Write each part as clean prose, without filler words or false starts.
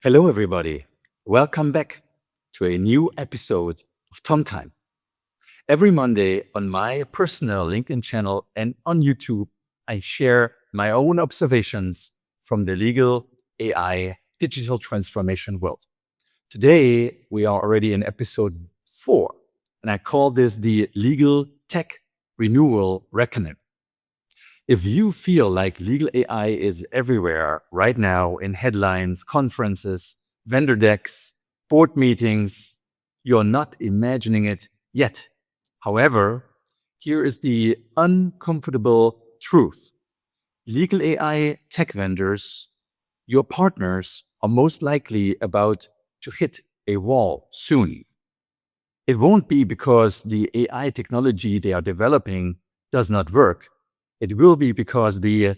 Hello, everybody. Welcome back to a new episode of Tom Time. Every Monday on my personal LinkedIn channel and on YouTube, I share my own observations from the legal AI digital transformation world. Today, we are already in episode 4, and I call this the Legal Tech Renewal Reckoning. If you feel like legal AI is everywhere right now in headlines, conferences, vendor decks, board meetings, you're not imagining it yet. However, here is the uncomfortable truth. Legal AI tech vendors, your partners, are most likely about to hit a wall soon. It won't be because the AI technology they are developing does not work. It will be because the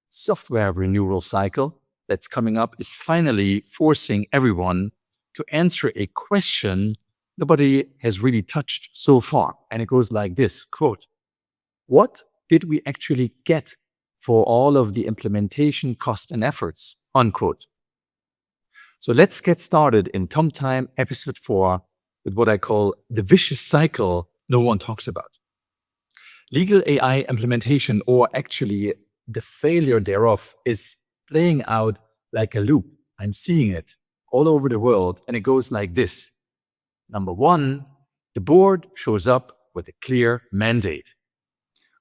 software renewal cycle that's coming up is finally forcing everyone to answer a question nobody has really touched so far. And it goes like this, quote, what did we actually get for all of the implementation cost and efforts, unquote. So let's get started in Tom Time episode 4 with what I call the vicious cycle no one talks about. Legal AI implementation, or actually the failure thereof, is playing out like a loop. I'm seeing it all over the world, and it goes like this. Number 1, the board shows up with a clear mandate.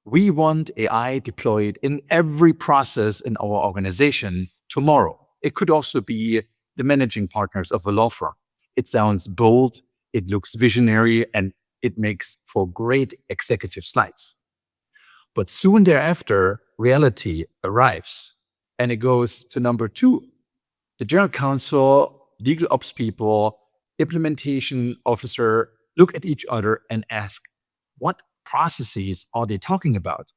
We want AI deployed in every process in our organization tomorrow. It could also be the managing partners of a law firm. It sounds bold, it looks visionary, and it makes for great executive slides. But soon thereafter, reality arrives, and it goes to number 2. The general counsel, legal ops people, implementation officer look at each other and ask, what processes are they talking about?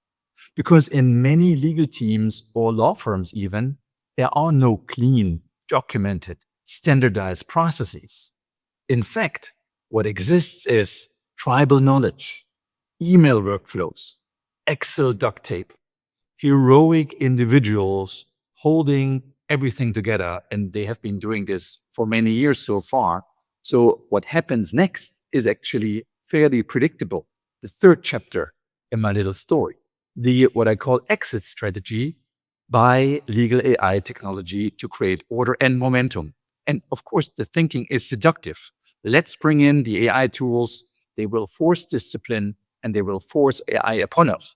Because in many legal teams or law firms even, there are no clean, documented, standardized processes. In fact, what exists is tribal knowledge, email workflows, Excel duct tape, heroic individuals holding everything together. And they have been doing this for many years so far. So what happens next is actually fairly predictable. The third chapter in my little story, the what I call exit strategy by legal AI technology to create order and momentum. And of course, the thinking is seductive. Let's bring in the AI tools. They will force discipline and they will force AI upon us.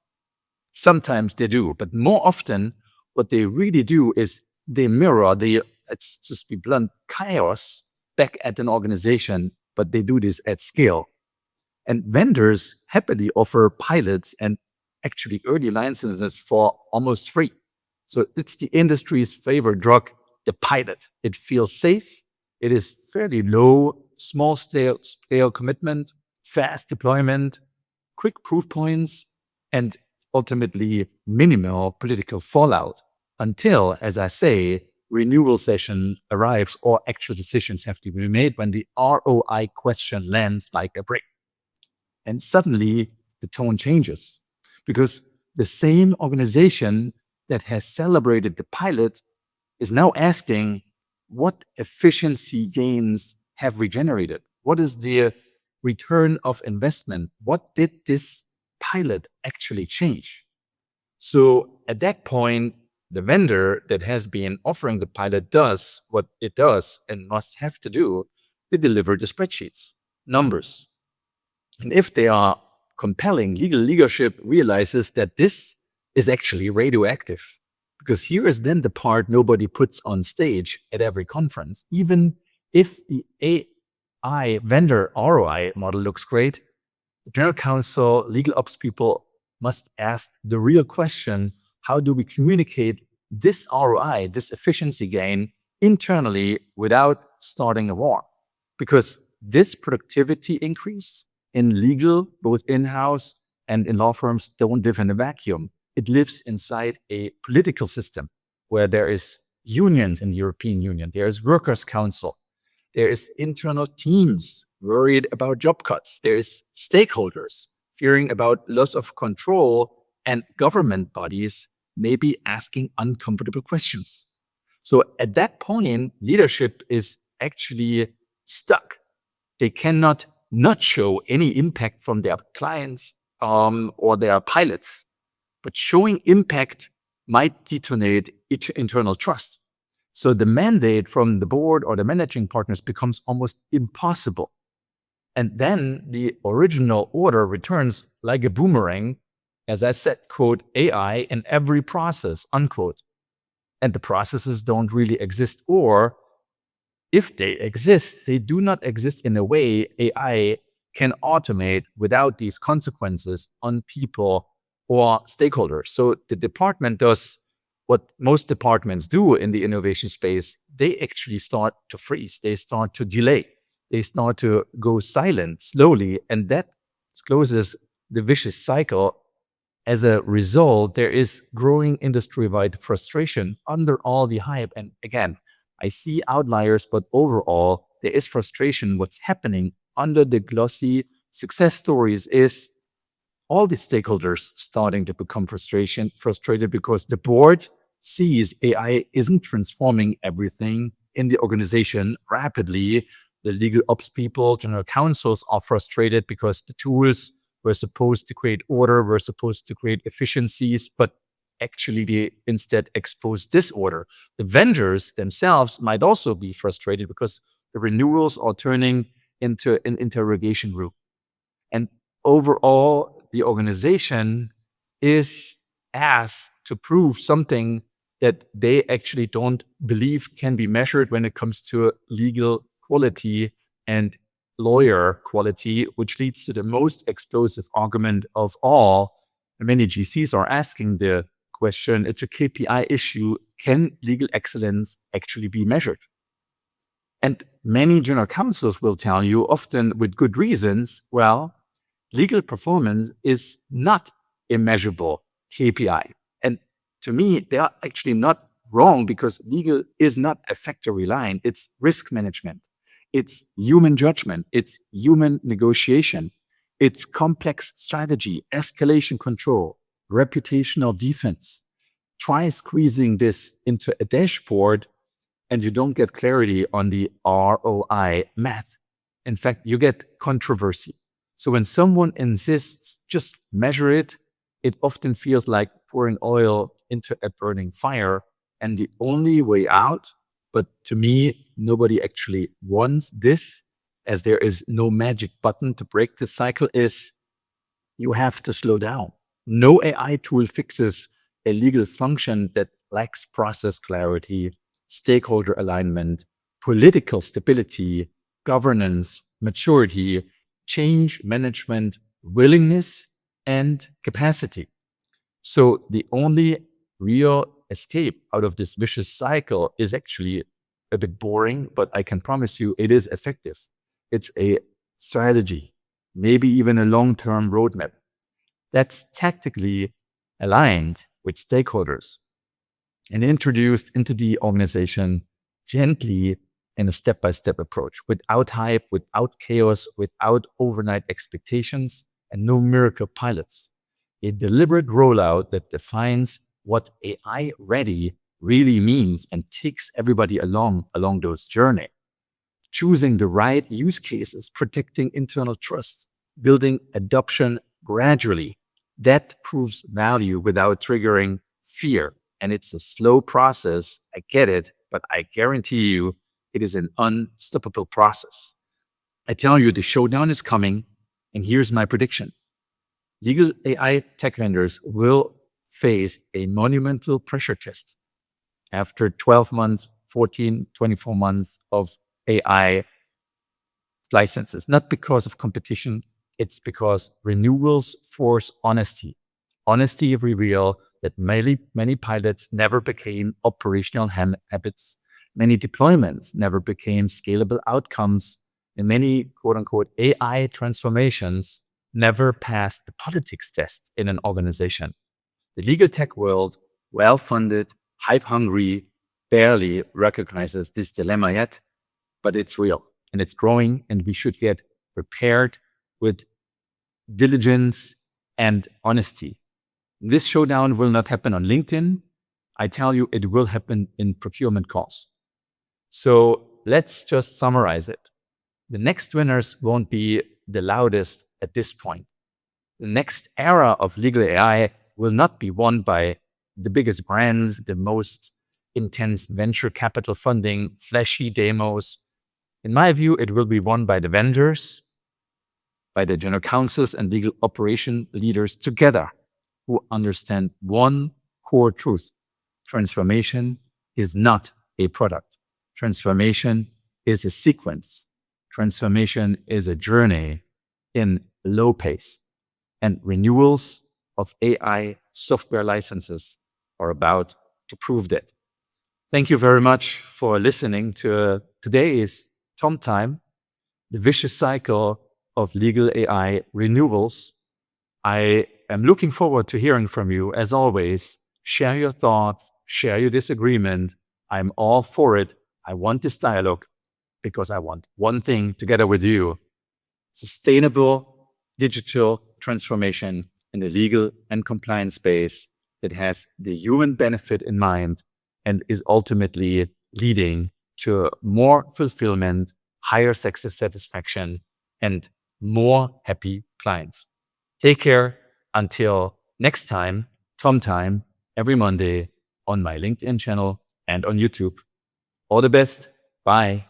Sometimes they do, but more often, what they really do is they mirror the, let's just be blunt, chaos back at an organization, but they do this at scale. And vendors happily offer pilots and actually early licenses for almost free. So it's the industry's favorite drug, the pilot. It feels safe. It is fairly low, small scale commitment, fast deployment, quick proof points, and ultimately minimal political fallout until, as I say, renewal session arrives or actual decisions have to be made when the ROI question lands like a brick. And suddenly the tone changes because the same organization that has celebrated the pilot is now asking what efficiency gains have regenerated? What is the return of investment? What did this pilot actually change? So at that point, the vendor that has been offering the pilot does what it does and must have to do. They deliver the spreadsheets, numbers. And if they are compelling, legal leadership realizes that this is actually radioactive. Because here is then the part nobody puts on stage at every conference. Even if the AI vendor ROI model looks great, the general counsel, legal ops people must ask the real question, how do we communicate this ROI, this efficiency gain internally without starting a war? Because this productivity increase in legal, both in-house and in law firms, don't live in a vacuum. It lives inside a political system where there is unions in the European Union, there is workers' council, there is internal teams worried about job cuts, there is stakeholders fearing about loss of control, and government bodies may be asking uncomfortable questions. So at that point, leadership is actually stuck. They cannot not show any impact from their clients or their pilots, but showing impact might detonate internal trust. So the mandate from the board or the managing partners becomes almost impossible. And then the original order returns like a boomerang, as I said, quote, AI in every process, unquote. And the processes don't really exist, or if they exist, they do not exist in a way AI can automate without these consequences on people or stakeholders. So the department does what most departments do in the innovation space. They actually start to freeze. They start to delay. They start to go silent slowly. And that closes the vicious cycle. As a result, there is growing industry-wide frustration under all the hype. And again, I see outliers, but overall, there is frustration. What's happening under the glossy success stories is all the stakeholders starting to become frustrated because the board sees AI isn't transforming everything in the organization rapidly. The legal ops people, general counsels are frustrated because the tools were supposed to create order, were supposed to create efficiencies, but actually they instead expose disorder. The vendors themselves might also be frustrated because the renewals are turning into an interrogation room. And overall, the organization is asked to prove something that they actually don't believe can be measured when it comes to legal quality and lawyer quality, which leads to the most explosive argument of all. Many GCs are asking the question, it's a KPI issue. Can legal excellence actually be measured? And many general counsels will tell you, often with good reasons, well, legal performance is not a measurable KPI. And to me, they are actually not wrong, because legal is not a factory line. It's risk management. It's human judgment. It's human negotiation. It's complex strategy, escalation control, reputational defense. Try squeezing this into a dashboard and you don't get clarity on the ROI math. In fact, you get controversy. So when someone insists, just measure it, it often feels like pouring oil into a burning fire. And the only way out, but to me, nobody actually wants this, as there is no magic button to break the cycle, is you have to slow down. No AI tool fixes a legal function that lacks process clarity, stakeholder alignment, political stability, governance, maturity, change management, willingness, and capacity. So the only real escape out of this vicious cycle is actually a bit boring, but I can promise you it is effective. It's a strategy, maybe even a long-term roadmap that's tactically aligned with stakeholders and introduced into the organization gently in a step-by-step approach, without hype, without chaos, without overnight expectations, and no miracle pilots. A deliberate rollout that defines what AI ready really means and takes everybody along those journey. Choosing the right use cases, protecting internal trust, building adoption gradually. That proves value without triggering fear. And it's a slow process. I get it, but I guarantee you it is an unstoppable process. I tell you, the showdown is coming. And here's my prediction. Legal AI tech vendors will face a monumental pressure test after 12 months, 14, 24 months of AI licenses, not because of competition. It's because renewals force honesty. Honesty reveal that many pilots never became operational habits. Many deployments never became scalable outcomes. And many quote unquote AI transformations never passed the politics test in an organization. The legal tech world, well-funded, hype-hungry, barely recognizes this dilemma yet, but it's real and it's growing, and we should get prepared with diligence and honesty. This showdown will not happen on LinkedIn. I tell you, it will happen in procurement costs. So let's just summarize it. The next winners won't be the loudest at this point. The next era of legal AI will not be won by the biggest brands, the most intense venture capital funding, flashy demos. In my view, it will be won by the vendors, by the general counsels and legal operation leaders together, who understand one core truth. Transformation is not a product. Transformation is a sequence. Transformation is a journey in low pace. And renewals of AI software licenses are about to prove that. Thank you very much for listening to today's Tom Time, the vicious cycle of legal AI renewals. I am looking forward to hearing from you. As always, share your thoughts, share your disagreement. I'm all for it. I want this dialogue because I want one thing together with you: sustainable digital transformation in the legal and compliance space that has the human benefit in mind and is ultimately leading to more fulfillment, higher success satisfaction, and more happy clients. Take care until next time, Tom Time, every Monday on my LinkedIn channel and on YouTube. All the best. Bye.